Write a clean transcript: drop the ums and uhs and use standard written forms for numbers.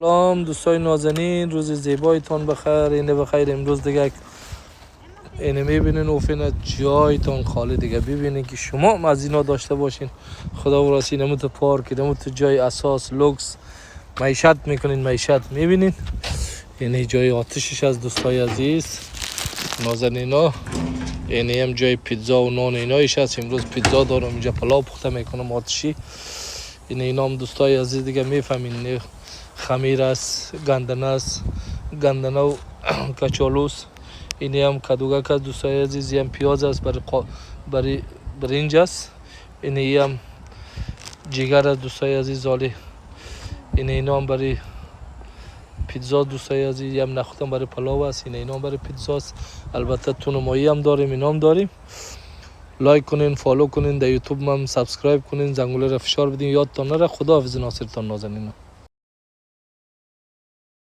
سلام دوستای نازنین، روز زیبایتان بخیر. اینه بخیر. امروز دیگه اینه میبینین اوفین جایتان خالی دیگه. ببینین که شما از اینا داشته باشین. خدا و راسی نموت پارک، نموت جای اساس لوکس معیشت میکنین. معیشت میبینین. اینه جای آتشش از دوستای عزیز نازنینا. اینه هم جای پیتزا و نان اینایش هست. امروز پیتزا دارم اینجا، پلاو پخته میکنم آتشی. اینا هم دوستای عزیز دیگه میفهمین. خمیر است، گندنه است، گندنه و کچالوس. اینی هم کدوگک است دوستای عزیز. هم پیاز است، برای برنج است. اینی هم جگر است دوستای عزیز زالی. اینا هم برای پیتزا دوستای عزیز. هم نخودم برای پلاو است. اینا هم برای پیتزا است. البته تون مایی هم داریم. اینا هم داریم. لایک کنین، فالو کنین، در یوتیوب هم سابسکرایب کنین، زنگوله را فشار بدین. یادتان نره. خدا حافظ ناصرتان نازنینا.